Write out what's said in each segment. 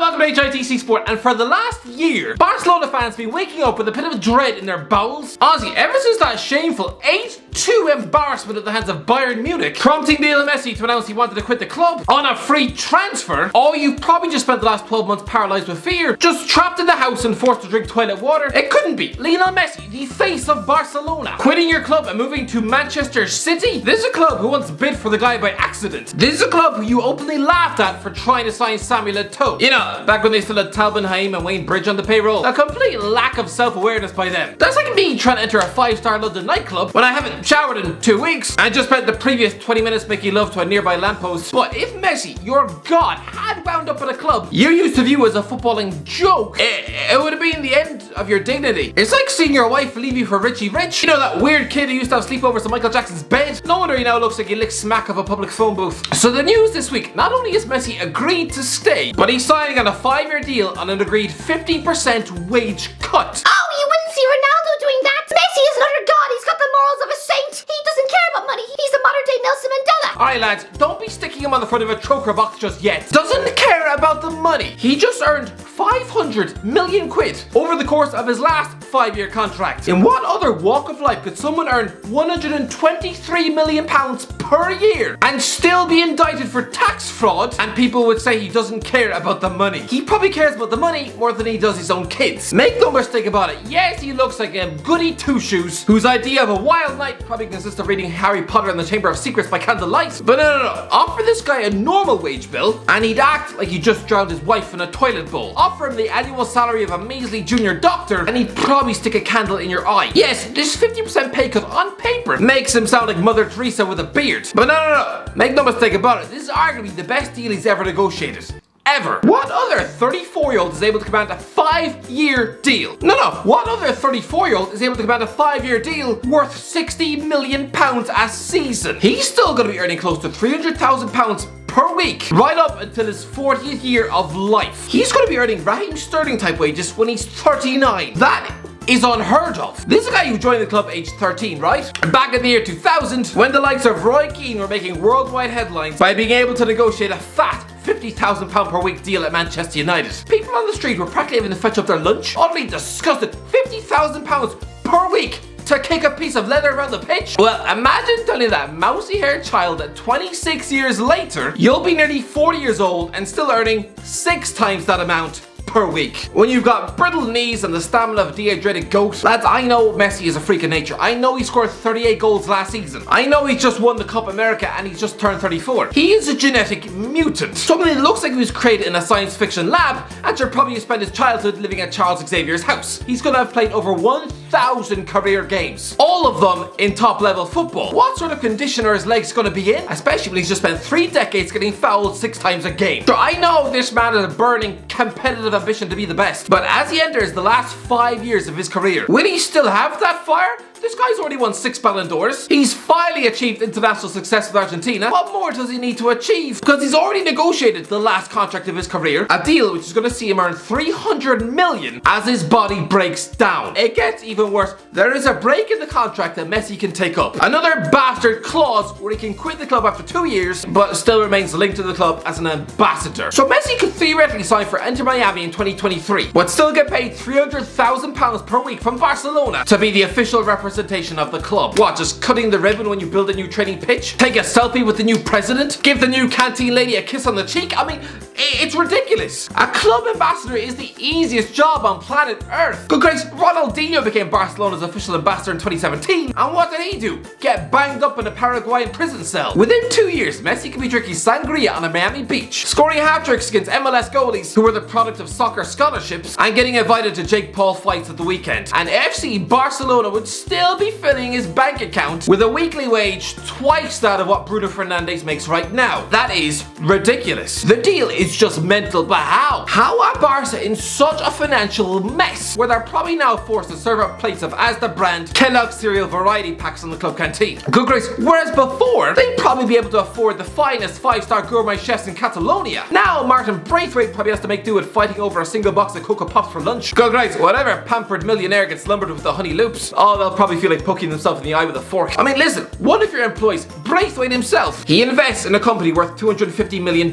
welcome to HITC Sport, and for the last year, Barcelona fans have been waking up with a bit of dread in their bowels. Honestly, ever since that shameful 8-2 embarrassment at the hands of Bayern Munich, prompting Lionel Messi to announce he wanted to quit the club on a free transfer, or you've probably just spent the last 12 months paralysed with fear, just trapped in the house and forced to drink toilet water. It couldn't be. Lionel Messi, the face of Barcelona, quitting your club and moving to Manchester City? This is a club who once bid for the guy by accident. This is a club who you openly laughed at for trying to sign Samuel Eto'o. You know, back when they still had Talbot Haim and Wayne Bridge on the payroll. A complete lack of self-awareness by them. That's like me trying to enter a 5-star London nightclub when I haven't showered in 2 weeks and just spent the previous 20 minutes making love to a nearby lamppost. But if Messi, your god, had wound up at a club you used to view as a footballing joke, it would have been the end of your dignity. It's like seeing your wife leave you for Richie Rich. You know, that weird kid who used to have sleepovers in Michael Jackson's bed? No wonder he now looks like he licked smack of a public phone booth. So the news this week, not only has Messi agreed to stay, but he's signing on a 5-year deal on an agreed 50% wage cut. Oh, you wouldn't see Ronaldo doing that. Messi is an utter god. He's got the morals of a saint. He doesn't care about money. He's a modern day Nelson Mandela. Alright lads, don't be sticking him on the front of a troker box just yet. Doesn't care about the money. He just earned 500 million quid over the course of his last 5-year contract. In what other walk of life could someone earn 123 million pounds per year and still be indicted for tax fraud, and people would say he doesn't care about the money? He probably cares about the money more than he does his own kids. Make no mistake about it, yes, he looks like a goody two-shoes whose idea of a wild night probably consists of reading Harry Potter and the Chamber of Secrets by candlelight. But no. Offer this guy a normal wage bill and he'd act like he just drowned his wife in a toilet bowl. Offer him the annual salary of a measly junior doctor and he'd probably stick a candle in your eye. Yes, this 50% pay cut on paper makes him sound like Mother Teresa with a beard. But no. Make no mistake about it, this is arguably the best deal he's ever negotiated. Ever. What other 34-year-old is able to command a 5-year deal? No. What other 34-year-old is able to command a 5-year deal worth £60 million a season? He's still going to be earning close to £300,000 per week right up until his 40th year of life. He's going to be earning Raheem Sterling type wages when he's 39. That is unheard of. This is a guy who joined the club aged 13, right? Back in the year 2000, when the likes of Roy Keane were making worldwide headlines by being able to negotiate a fat £50,000 per week deal at Manchester United. People on the street were practically having to fetch up their lunch. Utterly disgusted. £50,000 per week to kick a piece of leather around the pitch? Well, imagine telling that mousy-haired child that 26 years later, you'll be nearly 40 years old and still earning 6 times that amount per week. When you've got brittle knees and the stamina of a dehydrated goat. Lads, I know Messi is a freak of nature. I know he scored 38 goals last season. I know he just won the Copa America and he's just turned 34. He is a genetic mutant. Something that looks like he was created in a science fiction lab and should probably spend his childhood living at Charles Xavier's house. He's gonna have played over 1,000 career games. All of them in top level football. What sort of condition are his legs gonna be in? Especially when he's just spent 3 decades getting fouled 6 times a game. Sure, I know this man has a burning competitive ambition to be the best, but as he enters the last 5 years of his career, will he still have that fire? This guy's already won 6 Ballon d'Ors. He's finally achieved international success with Argentina. What more does he need to achieve? Because he's already negotiated the last contract of his career, a deal which is going to see him earn 300 million as his body breaks down. It gets even worse. There is a break in the contract that Messi can take up. Another bastard clause where he can quit the club after 2 years, but still remains linked to the club as an ambassador. So Messi could theoretically sign for Inter Miami in 2023, but still get paid £300,000 per week from Barcelona to be the official representation of the club. What, just cutting the ribbon when you build a new training pitch? Take a selfie with the new president? Give the new canteen lady a kiss on the cheek? I mean, it's ridiculous. A club ambassador is the easiest job on planet Earth. Good grace, Ronaldinho became Barcelona's official ambassador in 2017, and what did he do? Get banged up in a Paraguayan prison cell. Within 2 years, Messi could be drinking sangria on a Miami beach, scoring hat-tricks against MLS goalies who were the product of soccer scholarships, and getting invited to Jake Paul fights at the weekend. And FC Barcelona would still be filling his bank account with a weekly wage twice that of what Bruno Fernandes makes right now. That is ridiculous. The deal is just mental, but how? How are Barca in such a financial mess where they're probably now forced to serve up plates of Asda brand Kellogg's cereal variety packs in the club canteen? Good grace, whereas before, they'd probably be able to afford the finest 5-star gourmet chefs in Catalonia. Now Martin Braithwaite probably has to make do with fighting over a single box of Cocoa Pops for lunch. Good grace, whatever pampered millionaire gets lumbered with the honey loops, oh, they'll probably feel like poking themselves in the eye with a fork. I mean, listen, one of your employees Braithwaite himself. He invests in a company worth $250 million.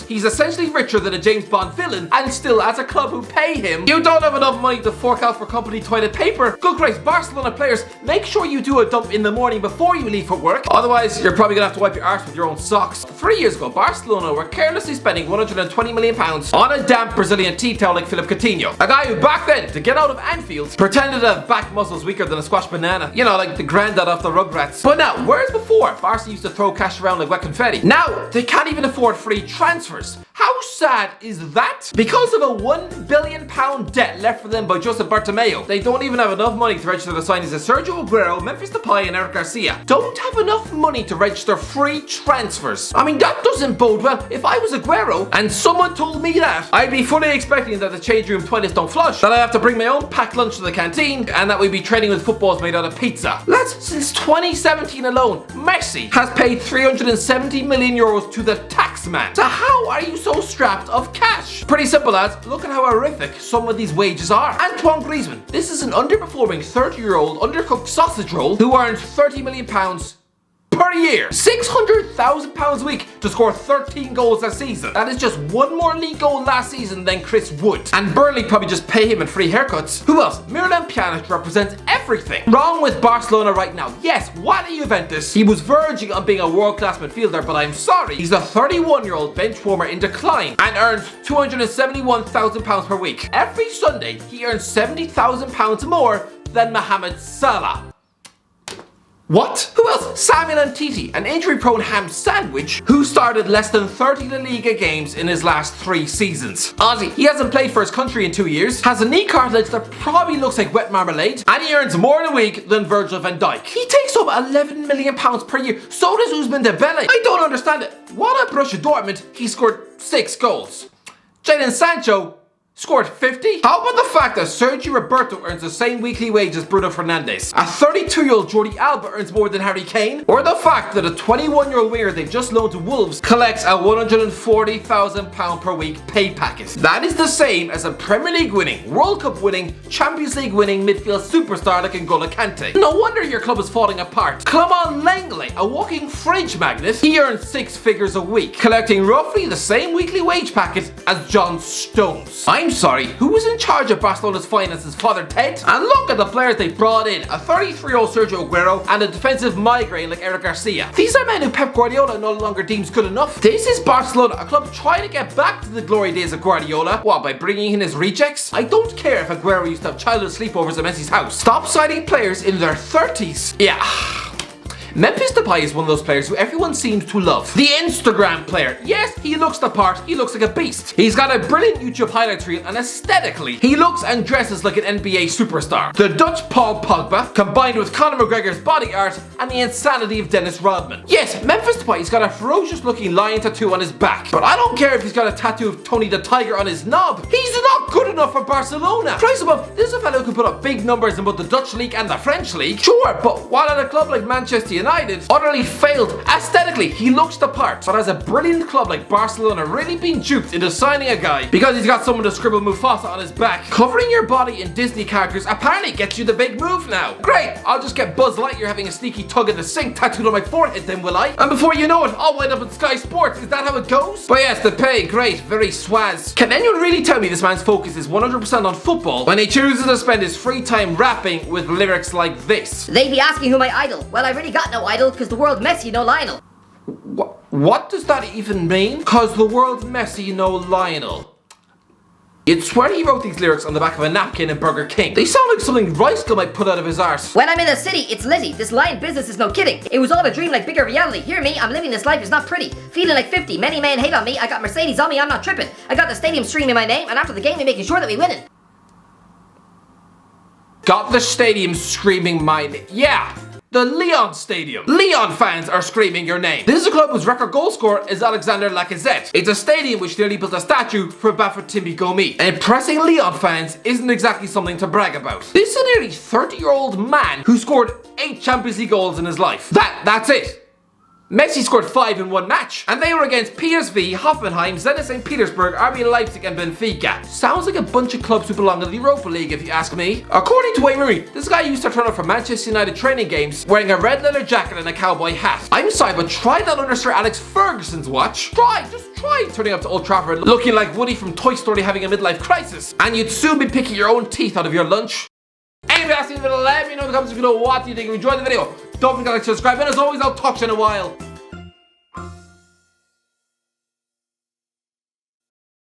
He's essentially richer than a James Bond villain, and still as a club who pay him, you don't have enough money to fork out for company toilet paper. Good grace, Barcelona players, make sure you do a dump in the morning before you leave for work. Otherwise, you're probably gonna have to wipe your arse with your own socks. 3 years ago, Barcelona were carelessly spending £120 million on a damp Brazilian tea towel like Philip Coutinho. A guy who back then, to get out of Anfield, pretended to have back muscles weaker than a squash banana. You know, like the granddad off the Rugrats. But now, whereas before, Barca used to throw cash around like wet confetti, now they can't even afford free transfers. How sad is that? Because of a £1 billion debt left for them by Josep Bartomeu, they don't even have enough money to register the signings of Sergio Aguero, Memphis Depay and Eric Garcia. Don't have enough money to register free transfers. I mean, that doesn't bode well. If I was Aguero and someone told me that, I'd be fully expecting that the change room toilets don't flush, that I have to bring my own packed lunch to the canteen, and that we'd be training with footballs made out of pizza. Lads, since 2017 alone, Messi has paid €370 million to the taxman. So how are you so strapped of cash? Pretty simple, lads. Look at how horrific some of these wages are. Antoine Griezmann, this is an underperforming 30-year-old undercooked sausage roll who earns £30 million per year. £600,000 a week to score 13 goals a season. That is just one more league goal last season than Chris Wood. And Burnley probably just pay him in free haircuts. Who else? Miralem Pjanic represents everything wrong with Barcelona right now. Yes, what a Juventus. He was verging on being a world-class midfielder, but I'm sorry. He's a 31-year-old bench warmer in decline and earns £271,000 per week. Every Sunday, he earns £70,000 more than Mohamed Salah. What? Who else? Samuel Umtiti, an injury-prone ham sandwich who started less than 30 La Liga games in his last 3 seasons. Ozzy, he hasn't played for his country in 2 years, has a knee cartilage that probably looks like wet marmalade, and he earns more in a week than Virgil van Dijk. He takes home £11 million per year. So does Ousmane Dembele. I don't understand it. While at Borussia Dortmund, he scored 6 goals. Jadon Sancho scored 50? How about the fact that Sergio Roberto earns the same weekly wage as Bruno Fernandes? A 32-year-old Jordi Alba earns more than Harry Kane? Or the fact that a 21-year-old winger they've just loaned to Wolves collects a £140,000 per week pay packet? That is the same as a Premier League winning, World Cup winning, Champions League winning midfield superstar like N'Golo Kante. No wonder your club is falling apart. Clement Langley, a walking fridge magnet, he earns 6 figures a week, collecting roughly the same weekly wage packet as John Stones. I'm sorry, who was in charge of Barcelona's finances, Father Ted? And look at the players they brought in. A 33-year-old Sergio Aguero and a defensive migraine like Eric Garcia. These are men who Pep Guardiola no longer deems good enough. This is Barcelona, a club trying to get back to the glory days of Guardiola. What, by bringing in his rejects? I don't care if Aguero used to have childhood sleepovers at Messi's house. Stop signing players in their 30s. Yeah. Memphis Depay is one of those players who everyone seems to love. The Instagram player. Yes, he looks the part. He looks like a beast. He's got a brilliant YouTube highlights reel, and aesthetically, he looks and dresses like an NBA superstar. The Dutch Paul Pogba, combined with Conor McGregor's body art and the insanity of Dennis Rodman. Yes, Memphis Depay's got a ferocious looking lion tattoo on his back, but I don't care if he's got a tattoo of Tony the Tiger on his knob. He's not good enough for Barcelona. Christ above, this is a fellow who can put up big numbers in both the Dutch league and the French league. Sure, but while at a club like Manchester United, utterly failed. Aesthetically, he looks the part, but as a brilliant club like Barcelona really been duped into signing a guy because he's got someone to scribble Mufasa on his back. Covering your body in Disney characters apparently gets you the big move now. Great, I'll just get Buzz Lightyear having a sneaky tug in the sink tattooed on my forehead then, will I? And before you know it, I'll wind up in Sky Sports. Is that how it goes? But yes, the pay, great, very swaz. Can anyone really tell me this man's focus is 100% on football when he chooses to spend his free time rapping with lyrics like this? They'd be asking who my idol. Well, I really got no idol, because the world Messi, no Lionel. What does that even mean? Cause the world Messi, no Lionel. You'd swear he wrote these lyrics on the back of a napkin in Burger King. They sound like something Rice Gum might put out of his arse. When I'm in the city, it's litty. This lion business is no kidding. It was all a dream like bigger reality. Hear me, I'm living this life, it's not pretty. Feeling like 50, many men hate on me. I got Mercedes on me, I'm not tripping. I got the stadium streaming my name, and after the game, we're making sure that we winning. Got the stadium screaming my name. Yeah. The Lyon Stadium. Lyon fans are screaming your name. This is a club whose record goal scorer is Alexander Lacazette. It's a stadium which nearly built a statue for Bafétimbi Gomis. And impressing Lyon fans isn't exactly something to brag about. This is a nearly 30-year-old man who scored 8 Champions League goals in his life. That's it. Messi scored 5 in one match, and they were against PSV, Hoffenheim, Zenit St. Petersburg, RB Leipzig and Benfica. Sounds like a bunch of clubs who belong in the Europa League if you ask me. According to Wayne Rooney, this guy used to turn up for Manchester United training games wearing a red leather jacket and a cowboy hat. I'm sorry, but try that under Sir Alex Ferguson's watch. Just try turning up to Old Trafford looking like Woody from Toy Story having a midlife crisis, and you'd soon be picking your own teeth out of your lunch. Anyway, that's the video. Let me know in the comments if you know what you think. If you enjoyed the video, don't forget to like, subscribe, and as always, I'll talk to you in a while.